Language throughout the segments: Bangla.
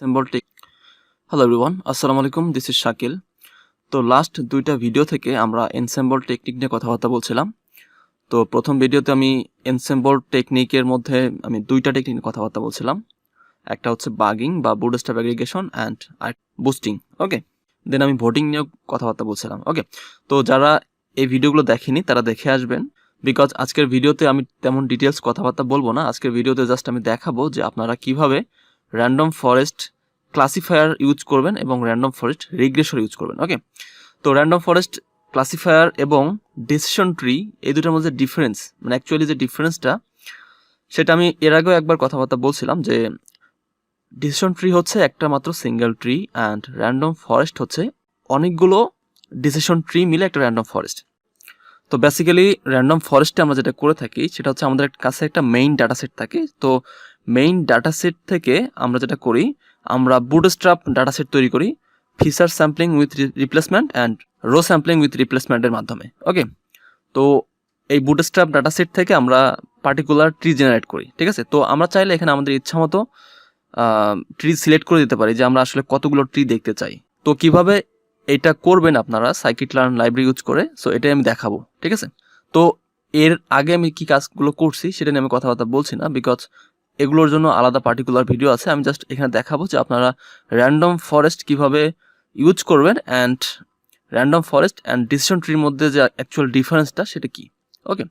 Ensemble Tech. Hello everyone, আসসালামু আলাইকুম, দিস ইজ শাকিল। তো লাস্ট দুইটা ভিডিও থেকে আমরা এনসেম্বল টেকনিক নিয়ে কথাবার্তা বলছিলাম। তো প্রথম ভিডিওতে আমি এনসেম্বল টেকনিকের মধ্যে আমি দুইটা টেকনিক নিয়ে কথাবার্তা বলছিলাম। একটা হচ্ছে বাগিং বা বুটস্ট্র্যাপ অ্যাগ্রিগেশন অ্যান্ড বুস্টিং। ওকে, দেন আমি ভোটিং নিয়েও কথাবার্তা বলছিলাম। ওকে, তো যারা এই ভিডিওগুলো দেখেনি তারা দেখে আসবেন, বিকজ আজকের ভিডিওতে আমি তেমন ডিটেলস কথাবার্তা বলবো না। আজকের ভিডিওতে জাস্ট আমি দেখাবো যে আপনারা কিভাবে র্যান্ডম ফরেস্ট ক্লাসিফায়ার ইউজ করবেন এবং র্যান্ডম ফরেস্ট রিগ্রেশন ইউজ করবেন। ওকে, তো র্যান্ডম ফরেস্ট ক্লাসিফায়ার এবং ডিসিশন ট্রি এই দুটোর মধ্যে ডিফারেন্স, মানে অ্যাকচুয়ালি যে ডিফারেন্সটা সেটা আমি এর আগেও একবার কথাবার্তা বলছিলাম যে ডিসিশন ট্রি হচ্ছে একটা মাত্র single tree and random forest হচ্ছে অনেকগুলো ডিসিশন ট্রি মিলে একটা র্যান্ডম ফরেস্ট। তো বেসিক্যালি র্যান্ডম ফরেস্টে আমরা যেটা করে থাকি সেটা হচ্ছে আমাদের কাছে একটা মেইন ডাটা সেট থাকে। তো মেইন ডাটা সেট থেকে আমরা যেটা করি, আমরা বুটস্ট্র্যাপ ডাটা সেট তৈরি করি feature sampling with replacement and row sampling with রিপ্লেসমেন্টের মাধ্যমে। ওকে, তো এই বুটস্ট্র্যাপ ডাটা সেট থেকে আমরা পার্টিকুলার ট্রি জেনারেট করি। ঠিক আছে, তো আমরা চাইলে এখানে আমাদের ইচ্ছা মতো ট্রি সিলেক্ট করে দিতে পারি যে আমরা আসলে কতগুলো ট্রি দেখতে চাই। তো কিভাবে এটা করবেন আপনারা সাইকিট-লার্ন লাইব্রেরি ইউজ করে, সো এটাই আমি দেখাবো। ঠিক আছে, তো এর আগে আমি কি কাজগুলো করছি সেটা নিয়ে আমি কথাবার্তা বলছি না, বিকজ এগুলোর জন্য আলাদা পার্টিকুলার ভিডিও আছে। আমি জাস্ট এখানে দেখাবো যে আপনারা র্যান্ডম ফরেস্ট কিভাবে ইউজ করবেন and random forest and decision ট্রির মধ্যে যে অ্যাকচুয়াল ডিফারেন্সটা সেটা কি। ওকে,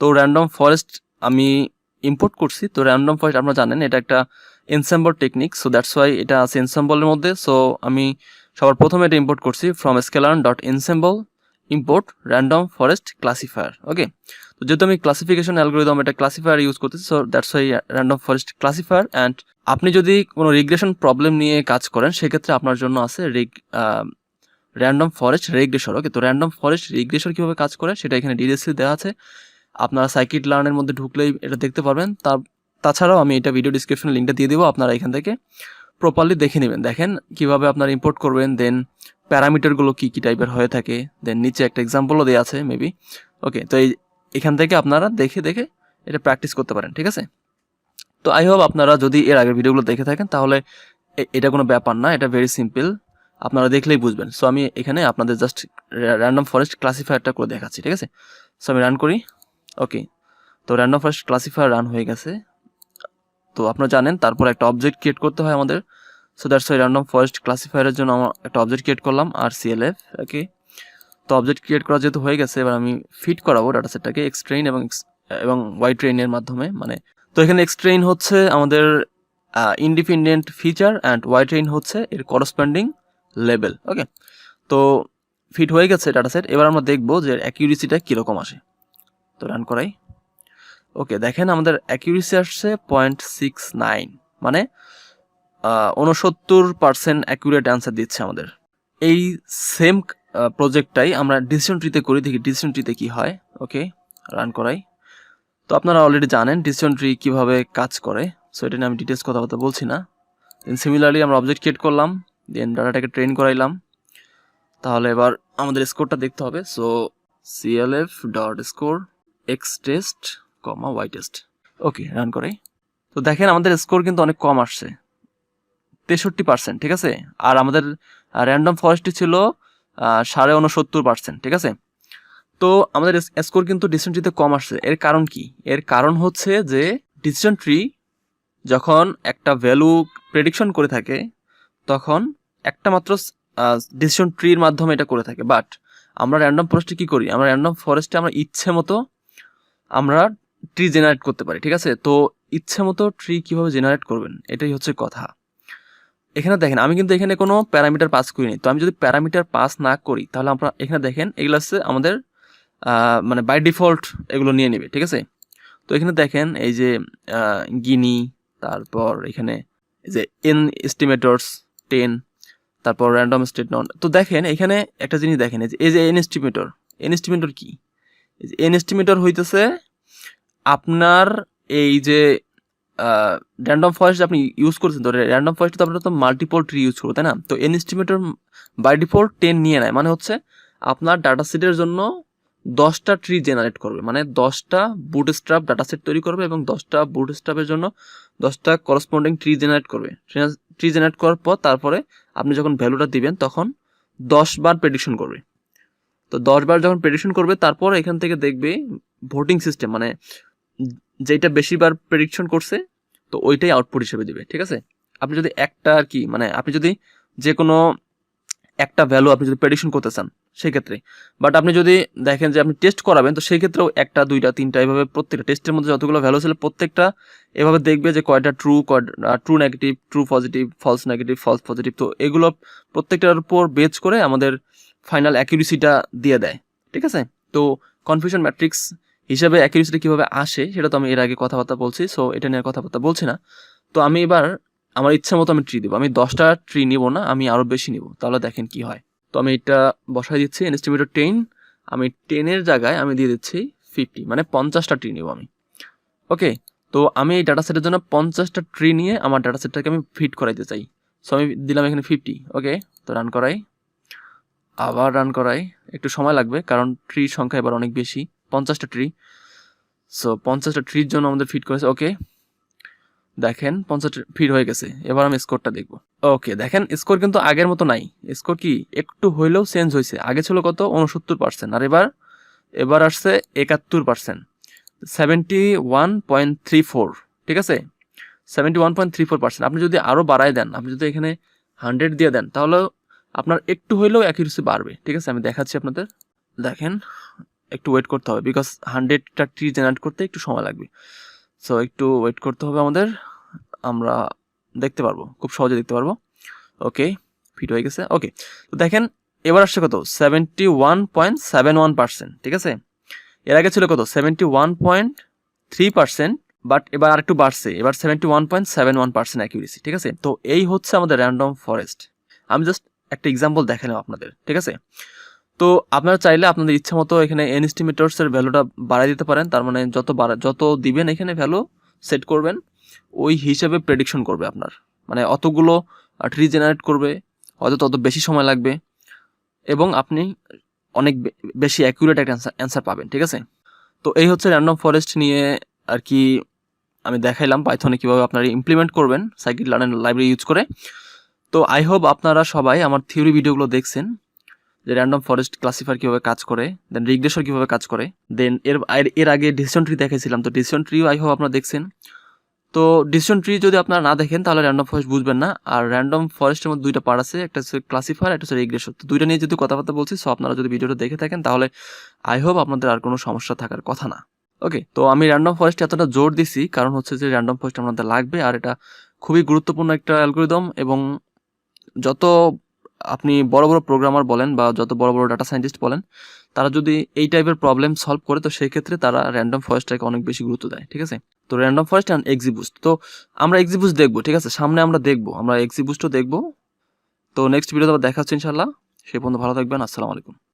তো র্যান্ডম ফরেস্ট আমি ইম্পোর্ট করছি। তো র্যান্ডম ফরেস্ট আপনারা জানেন এটা একটা ensemble technique, so that's Y এটা আছে এনসেম্বলের মধ্যে। সো আমি সবার প্রথমে এটা ইম্পোর্ট করছি from sklearn.ensemble import random forest classifier. Okay, তো যেহেতু আমি ক্লাসিফিকেশন অ্যালগরিদম এটা ক্লাসিফায়ার ইউজ করতেছি, so that's why random forest classifier. And আপনি যদি কোনো রিগ্রেশন প্রবলেম নিয়ে কাজ করেন সেক্ষেত্রে আপনার জন্য আছে র্যান্ডম ফরেস্ট রিগ্রেশন। ওকে, তো র্যান্ডম ফরেস্ট রিগ্রেশন কীভাবে কাজ করে সেটা এখানে ডিটেলসে দেওয়া আছে। আপনারা সাইকিট-লার্নের মধ্যে ঢুকলেই এটা দেখতে পারবেন। তাছাড়াও আমি এটা ভিডিও ডিসক্রিপশনে লিঙ্কটা দিয়ে দেবো, আপনারা এখান থেকে প্রপারলি দেখে নেবেন। দেখেন কিভাবে আপনারা ইম্পোর্ট করবেন, দেন প্যারামিটারগুলো কী কী টাইপের হয়ে থাকে, দেন নিচে একটা এক্সাম্পলও দেওয়া আছে মেবি। ওকে, তো এখান থেকে আপনারা দেখে এটা প্র্যাকটিস করতে পারেন। ঠিক আছে, তো আই হোপ আপনারা যদি এর আগের ভিডিওগুলো দেখে থাকেন তাহলে এটা কোনো ব্যাপার না, এটা ভেরি সিম্পল, আপনারা দেখলেই বুঝবেন। সো আমি এখানে আপনাদের জাস্ট র্যান্ডম ফরেস্ট ক্লাসিফায়ারটা করে দেখাচ্ছি। ঠিক আছে, সো আমি রান করি। ওকে, তো র্যান্ডম ফরেস্ট ক্লাসিফায়ার রান হয়ে গেছে। তো আপনারা জানেন তারপর একটা অবজেক্ট ক্রিয়েট করতে হয় আমাদের। So that's why random forest ক্লাসিফায়ারের জন্য আমার একটা অবজেক্ট ক্রিয়েট করলাম RCLF। ওকে, তো অবজেক্ট ক্রিয়েট করা যেহেতু হয়ে গেছে, এবার আমি ফিট করাবো ডাটাসেটটাকে এক্সট্রেইন এবং ওয়াই ট্রেইনের মাধ্যমে। মানে তো এখানে এক্সট্রেইন হচ্ছে আমাদের independent feature and Y train হচ্ছে এর করসপন্ডিং লেভেল। ওকে, তো ফিট হয়ে গেছে ডাটাসেট। এবার আমরা দেখবো যে অ্যাকিউরেসিটা কীরকম আসে। তো রান করাই। ওকে, দেখেন আমাদের অ্যাকিউরেসি আসছে 0.69, মানে 69% অ্যাকুরেট অ্যান্সার দিচ্ছে আমাদের। এই সেম প্রজেক্টটাই আমরা ডিসিশন ট্রিতে করি, দেখি ডিসিশন ট্রিতে কী হয়। ওকে, রান করাই। তো আপনারা অলরেডি জানেন ডিসিশন ট্রি কীভাবে কাজ করে, সো এটা নিয়ে আমি ডিটেলস কথাবার্তা বলছি না। দেন সিমিলারলি আমরা অবজেক্ট ক্রিয়েট করলাম, দেন ডাটাটাকে ট্রেন করাইলাম। তাহলে এবার আমাদের স্কোরটা দেখতে হবে। So CLF.score xtest, y test। ওকে, রান করাই। তো দেখেন আমাদের স্কোর কিন্তু অনেক কম আসছে, 63%। ঠিক আছে, আর আমাদের র্যান্ডম ফরেস্টে ছিল 69.5%। ঠিক আছে, তো আমাদের স্কোর কিন্তু ডিসিশন ট্রিতে কম আসছে। এর কারণ কি? এর কারণ হচ্ছে যে ডিসিশন ট্রি যখন একটা ভ্যালু প্রেডিকশন করে থাকে তখন একটা মাত্র ডিসিশন ট্রির মাধ্যমে এটা করে থাকে। বাট আমরা র্যান্ডম ফরেস্টে কী করি? আমরা র্যান্ডম ফরেস্টে আমরা ইচ্ছে মতো আমরা ট্রি জেনারেট করতে পারি। ঠিক আছে, তো ইচ্ছে মতো ট্রি কীভাবে জেনারেট করবেন এটাই হচ্ছে কথা। এখানে দেখেন আমি কিন্তু এখানে কোনো প্যারামিটার পাস করিনি। তো আমি যদি প্যারামিটার পাস না করি তাহলে আমরা এখানে দেখেন এগুলো হচ্ছে আমাদের মানে বাই ডিফল্ট এগুলো নিয়ে নেবে। ঠিক আছে, তো এখানে দেখেন এই যে গিনি, তারপর এখানে এই যে এস্টিমেটরস 10, তারপর র্যান্ডম স্টেট নন। তো দেখেন এখানে একটা জিনিস দেখেন, এই যে এস্টিমেটর কি? এস্টিমেটর হইতেছে আপনার এই যে র্যান্ডম ফরেস্ট আপনি ইউজ করছেন। তো র্যান্ডম ফরেস্ট তো আপনারা তো মাল্টিপল ট্রি ইউজ করো, তাই না? তো এস্টিমেটর বাই ডিফল্ট 10 নিয়ে নেয়, মানে হচ্ছে আপনার ডাটা সেটের জন্য 10টা ট্রি জেনারেট করবে, মানে 10টা বুটস্ট্র্যাপ ডাটা সেট তৈরি করবে এবং 10টা বুটস্ট্র্যাপের জন্য 10টা করসপন্ডিং ট্রি জেনারেট করবে। ট্রি জেনারেট করার পর তারপরে আপনি যখন ভ্যালুটা দিবেন তখন 10 বার প্রেডিকশন করবে। তো 10 বার যখন প্রেডিকশন করবে তারপর এখান থেকে দেখবে ভোটিং সিস্টেম, মানে যেটা বেশিবার প্রেডিকশন করছে তো ওইটাই আউটপুট হিসেবে দিবে। ঠিক আছে, আপনি যদি একটা আর কি মানে আপনি যদি যে কোনো একটা ভ্যালু আপনি যদি প্রেডিকশন করতে চান সেই ক্ষেত্রে, বাট আপনি যদি দেখেন যে আপনি টেস্ট করাবেন তো সেই ক্ষেত্রেও একটা দুইটা তিনটা এভাবে প্রত্যেকটা টেস্টের মধ্যে যতগুলো ভ্যালু ছিল প্রত্যেকটা এভাবে দেখবে যে কয়টা true negative, true positive, false negative, false positive. তো এগুলো প্রত্যেকটার উপর বেস করে আমাদের ফাইনাল অ্যাকিউরেসিটা দিয়ে দেয়। ঠিক আছে, তো কনফিউশন ম্যাট্রিক্স হিসাবে অ্যাকিউরেসিটা কীভাবে আসে সেটা তো আমি এর আগে কথাবার্তা বলছি, সো এটা নিয়ে কথাবার্তা বলছি না। তো আমি এবার আমার ইচ্ছা মতো আমি ট্রি দেবো, আমি 10টা ট্রি নিব না, আমি আরও বেশি নিব, তাহলে দেখেন কি হয়। তো আমি এটা বসাই দিচ্ছি এস্টিমেটর 10, আমি 10-এর জায়গায় আমি দিয়ে দিচ্ছি 50, মানে 50টা ট্রি নিব আমি। ওকে, তো আমি এই ডাটা সেটের জন্য 50টা ট্রি নিয়ে আমার ডাটা সেটটাকে আমি ফিট করাইতে চাই। সো আমি দিলাম এখানে 50। ওকে, তো রান করাই, আবার রান করাই, একটু সময় লাগবে কারণ ট্রির সংখ্যা এবার অনেক বেশি, 50টা ট্রি। সো 50টা ট্রির জন্য আমাদের ফিট করেছে। ওকে, দেখেন 50 ফিট হয়ে গেছে। এবার আমি স্কোরটা দেখব। ওকে, দেখেন স্কোর কিন্তু আগের মতো নাই, স্কোর কি একটু হইলেও চেঞ্জ হয়েছে। আগে ছিল কত 69%, আর এবার আসছে 71%, 71.34। ঠিক আছে, 71.34%। আপনি যদি আরও বাড়ায় দেন, আপনি যদি এখানে 100 দিয়ে দেন তাহলে আপনার একটু হইলেও অ্যাকিউরেসি বাড়বে। ঠিক আছে, আমি দেখাচ্ছি আপনাদের। দেখেন একটু ওয়েট করতে হবে বিকজ 100টা ট্রি জেনারেট করতে একটু সময় লাগবে। সো একটু ওয়েট করতে হবে আমাদের, আমরা দেখতে পারবো, খুব সহজে দেখতে পারবো। ওকে, ফিট হয়ে গেছে। ওকে, তো দেখেন এবার আসছে কত 71.71%। ঠিক আছে, এর আগে ছিল কত 71.3%, বাট এবার আরেকটু বাড়ছে, এবার 71.71% অ্যাকিউরেসি। ঠিক আছে, তো এই হচ্ছে আমাদের র্যান্ডম ফরেস্ট। আমি জাস্ট একটা এক্সাম্পল দেখালাম আপনাদের। ঠিক আছে, তো আপনারা চাইলে আপনাদের ইচ্ছা মতো এখানে এস্টিমেটরসের ভ্যালুটা বাড়াই দিতে পারেন। তার মানে যত দিবেন এখানে ভ্যালু সেট করবেন ওই হিসেবে প্রেডিকশন করবে আপনার, মানে অতগুলো ট্রি জেনারেট করবে, হয়তো তত বেশি সময় লাগবে এবং আপনি অনেক বেশি অ্যাকুরেট একটা অ্যান্সার পাবেন। ঠিক আছে, তো এই হচ্ছে র্যান্ডম ফরেস্ট নিয়ে আর কি আমি দেখাইলাম পাইথনে কীভাবে আপনারা ইমপ্লিমেন্ট করবেন সাইকিট লার্নার লাইব্রেরি ইউজ করে। তো আই হোপ আপনারা সবাই আমার থিওরি ভিডিওগুলো দেখছেন যে র্যান্ডম ফরেস্ট ক্লাসিফায়ার কীভাবে কাজ করে, দেন রিগ্রেশন কীভাবে কাজ করে, দেন এর আগে ডিসিশন ট্রি দেখাইছিলাম। তো ডিসিশন ট্রিও আই হোপ আপনারা দেখছেন। তো ডিসিশন ট্রি যদি আপনারা না দেখেন তাহলে র্যান্ডম ফরেস্ট বুঝবেন না। আর র্যান্ডম ফরেস্টের মধ্যে দুইটা পার্ট আছে, একটা হচ্ছে ক্লাসিফায়ার, একটা হচ্ছে রিগ্রেশন। তো দুইটা নিয়ে যদি কথাবার্তা বলছি, সো আপনারা যদি ভিডিওটা দেখে থাকেন তাহলে আই হোপ আপনাদের আর কোনো সমস্যা থাকার কথা না। ওকে, তো আমি র্যান্ডম ফরেস্ট এতটা জোর দিছি কারণ হচ্ছে যে র্যান্ডম ফরেস্ট আপনাদের লাগবে, আর এটা খুবই গুরুত্বপূর্ণ একটা অ্যালগরিদম। এবং যত আপনি বড় বড় প্রোগ্রামার বলেন বা যত বড় বড় ডাটা সায়েন্টিস্ট বলেন, তারা যদি এই টাইপের প্রবলেম সলভ করে তো সেই ক্ষেত্রে তারা র্যান্ডম ফরেস্টটাকে অনেক বেশি গুরুত্ব দেয়। ঠিক আছে, তো র্যান্ডম ফরেস্ট অ্যান্ড এক্সিবুস্ট, তো আমরা এক্সিবুস্ট দেখবো। ঠিক আছে, সামনে আমরা এক্সিবুস্টও দেখবো। তো নেক্সট ভিডিওতে আবার দেখা হচ্ছে ইনশাল্লাহ। সেই পর্যন্ত ভালো থাকবেন। আসসালামু আলাইকুম।